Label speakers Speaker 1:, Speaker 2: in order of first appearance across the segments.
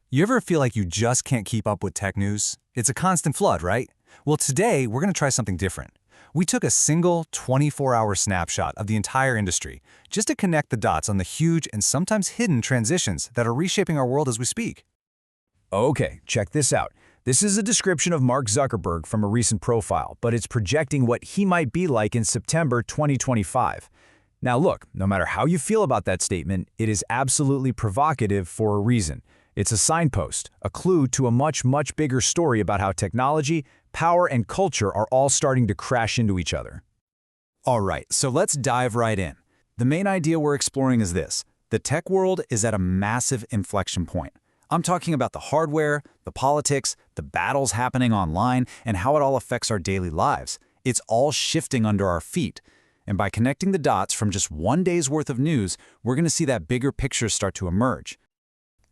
Speaker 1: You ever feel like you just can't keep up with tech news? It's a constant flood, right? Well, today we're going to try something different. We took a single 24-hour snapshot of the entire industry just to connect the dots on the huge and sometimes hidden transitions that are reshaping our world as we speak.
Speaker 2: Okay, check this out. This is a description of Mark Zuckerberg from a recent profile, but it's projecting what he might be like in September 2025. Now look, no matter how you feel about that statement, it is absolutely provocative for a reason. It's a signpost, a clue to a much bigger story about how technology, power, and culture are all starting to crash into each other.
Speaker 1: All right, so let's dive right in. The main idea we're exploring is this. The tech world is at a massive inflection point. I'm talking about the hardware, the politics, the battles happening online, and how it all affects our daily lives. It's all shifting under our feet. And by connecting the dots from just one day's worth of news, we're going to see that bigger picture start to emerge.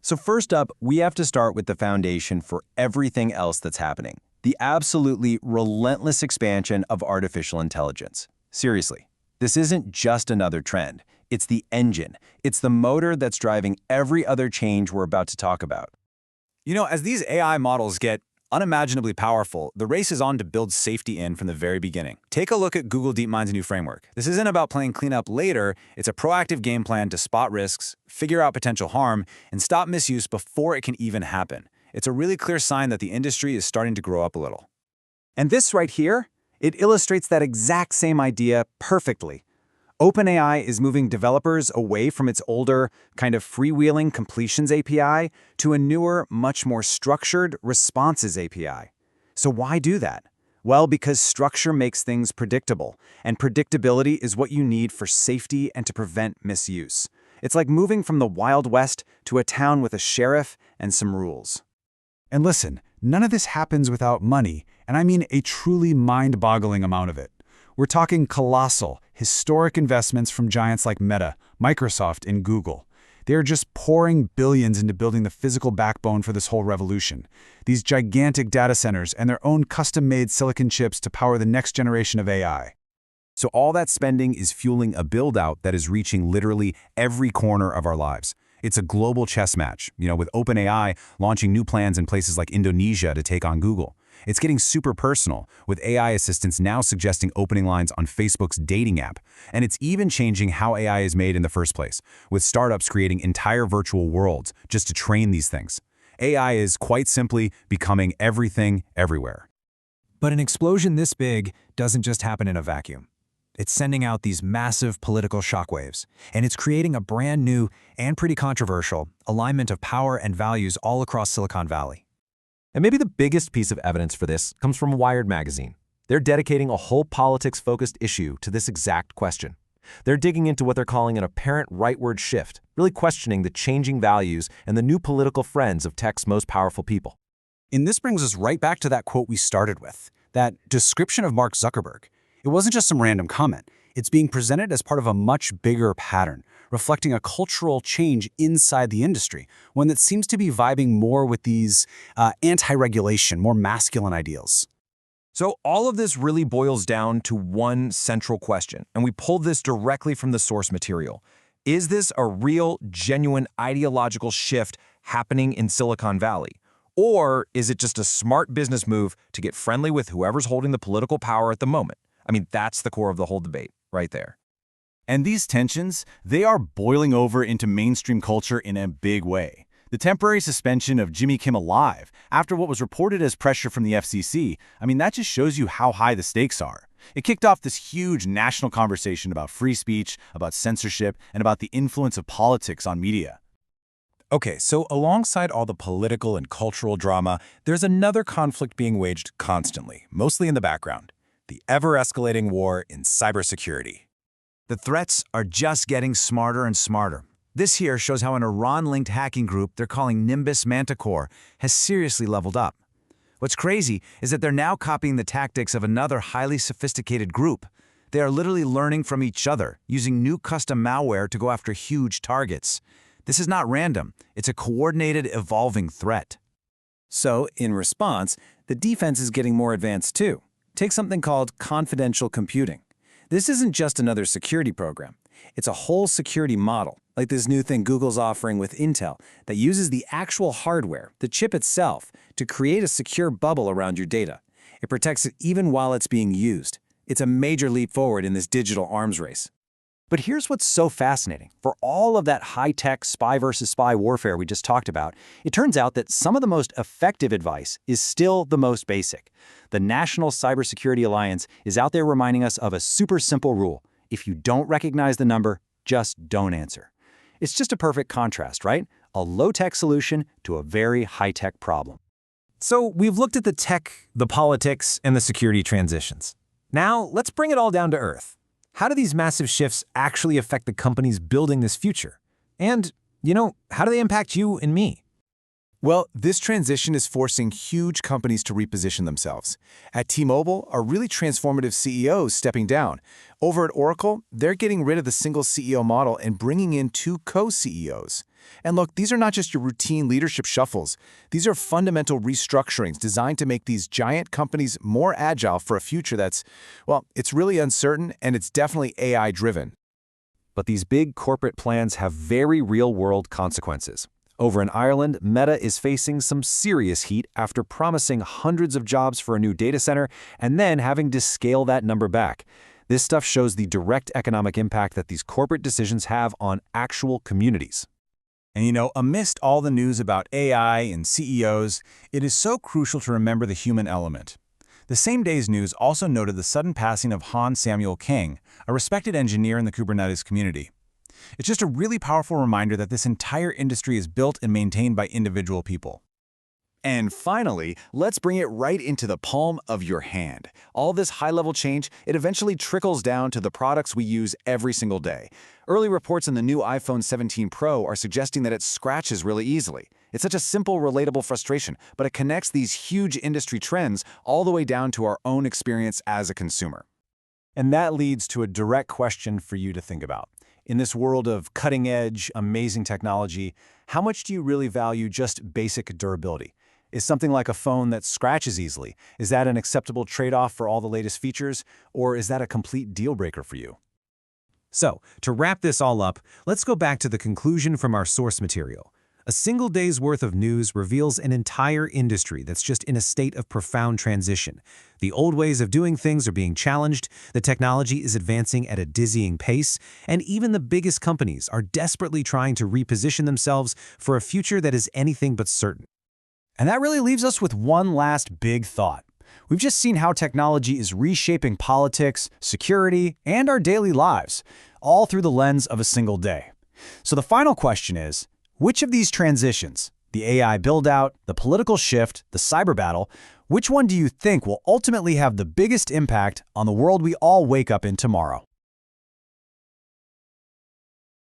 Speaker 3: So first up, we have to start with the foundation for everything else that's happening. The absolutely relentless expansion of artificial intelligence. Seriously, this isn't just another trend. It's the engine. It's the motor that's driving every other change we're about to talk about.
Speaker 1: You know, as these AI models get unimaginably powerful, the race is on to build safety in from the very beginning. Take a look at Google DeepMind's new framework. This isn't about playing cleanup later, it's a proactive game plan to spot risks, figure out potential harm, and stop misuse before it can even happen. It's a really clear sign that the industry is starting to grow up a little.
Speaker 4: And this right here, it illustrates that exact same idea perfectly. OpenAI is moving developers away from its older, kind of freewheeling completions API to a newer, much more structured responses API. So why do that? Well, because structure makes things predictable, and predictability is what you need for safety and to prevent misuse. It's like moving from the Wild West to a town with a sheriff and some rules.
Speaker 5: And listen, none of this happens without money, and I mean a truly mind-boggling amount of it. We're talking colossal, historic investments from giants like Meta, Microsoft, and Google. They are just pouring billions into building the physical backbone for this whole revolution. These gigantic data centers and their own custom-made silicon chips to power the next generation of AI.
Speaker 2: So all that spending is fueling a build-out that is reaching literally every corner of our lives. It's a global chess match, with OpenAI launching new plans in places like Indonesia to take on Google. It's getting super personal, with AI assistants now suggesting opening lines on Facebook's dating app. And it's even changing how AI is made in the first place, with startups creating entire virtual worlds just to train these things. AI is quite simply becoming everything, everywhere.
Speaker 1: But an explosion this big doesn't just happen in a vacuum. It's sending out these massive political shockwaves, and it's creating a brand new and pretty controversial alignment of power and values all across Silicon Valley.
Speaker 6: And maybe the biggest piece of evidence for this comes from Wired magazine. They're dedicating a whole politics-focused issue to this exact question. They're digging into what they're calling an apparent rightward shift, really questioning the changing values and the new political friends of tech's most powerful people.
Speaker 4: And this brings us right back to that quote we started with, that description of Mark Zuckerberg. It wasn't just some random comment. It's being presented as part of a much bigger pattern, reflecting a cultural change inside the industry, one that seems to be vibing more with these anti-regulation, more masculine ideals.
Speaker 3: So all of this really boils down to one central question, and we pulled this directly from the source material. Is this a real, genuine ideological shift happening in Silicon Valley? Or is it just a smart business move to get friendly with whoever's holding the political power at the moment? I mean, that's the core of the whole debate right there.
Speaker 7: And these tensions, they are boiling over into mainstream culture in a big way. The temporary suspension of Jimmy Kimmel Live, after what was reported as pressure from the FCC, that just shows you how high the stakes are. It kicked off this huge national conversation about free speech, about censorship, and about the influence of politics on media.
Speaker 1: Okay, so alongside all the political and cultural drama, there's another conflict being waged constantly, mostly in the background: the ever-escalating war in cybersecurity.
Speaker 8: The threats are just getting smarter and smarter. This here shows how an Iran-linked hacking group they're calling Nimbus Manticore has seriously leveled up. What's crazy is that they're now copying the tactics of another highly sophisticated group. They are literally learning from each other, using new custom malware to go after huge targets. This is not random. It's a coordinated, evolving threat.
Speaker 4: So, in response, the defense is getting more advanced too. Take something called confidential computing. This isn't just another security program. It's a whole security model, like this new thing Google's offering with Intel that uses the actual hardware, the chip itself, to create a secure bubble around your data. It protects it even while it's being used. It's a major leap forward in this digital arms race.
Speaker 1: But here's what's so fascinating. For all of that high-tech spy versus spy warfare we just talked about, it turns out that some of the most effective advice is still the most basic. The National Cybersecurity Alliance is out there reminding us of a super simple rule. If you don't recognize the number, just don't answer. It's just a perfect contrast, right? A low-tech solution to a very high-tech problem.
Speaker 3: So we've looked at the tech, the politics, and the security transitions. Now, let's bring it all down to earth. How do these massive shifts actually affect the companies building this future? And, how do they impact you and me?
Speaker 2: Well, this transition is forcing huge companies to reposition themselves. At T-Mobile, are really transformative CEOs stepping down. Over at Oracle, they're getting rid of the single CEO model and bringing in 2 co-CEOs. And look, these are not just your routine leadership shuffles. These are fundamental restructurings designed to make these giant companies more agile for a future that's, well, it's really uncertain and it's definitely AI-driven.
Speaker 1: But these big corporate plans have very real-world consequences. Over in Ireland, Meta is facing some serious heat after promising hundreds of jobs for a new data center and then having to scale that number back. This stuff shows the direct economic impact that these corporate decisions have on actual communities.
Speaker 7: And amidst all the news about AI and CEOs, it is so crucial to remember the human element. The same day's news also noted the sudden passing of Hans Samuel King, a respected engineer in the Kubernetes community. It's just a really powerful reminder that this entire industry is built and maintained by individual people.
Speaker 8: And finally, let's bring it right into the palm of your hand. All this high-level change, it eventually trickles down to the products we use every single day. Early reports in the new iPhone 17 Pro are suggesting that it scratches really easily. It's such a simple, relatable frustration, but it connects these huge industry trends all the way down to our own experience as a consumer.
Speaker 1: And that leads to a direct question for you to think about. In this world of cutting-edge, amazing technology, how much do you really value just basic durability? Is something like a phone that scratches easily, is that an acceptable trade-off for all the latest features, or is that a complete deal-breaker for you?
Speaker 3: So, to wrap this all up, let's go back to the conclusion from our source material. A single day's worth of news reveals an entire industry that's just in a state of profound transition. The old ways of doing things are being challenged, the technology is advancing at a dizzying pace, and even the biggest companies are desperately trying to reposition themselves for a future that is anything but certain.
Speaker 1: And that really leaves us with one last big thought. We've just seen how technology is reshaping politics, security, and our daily lives, all through the lens of a single day. So the final question is, which of these transitions, the AI build-out, the political shift, the cyber battle, which one do you think will ultimately have the biggest impact on the world we all wake up in tomorrow?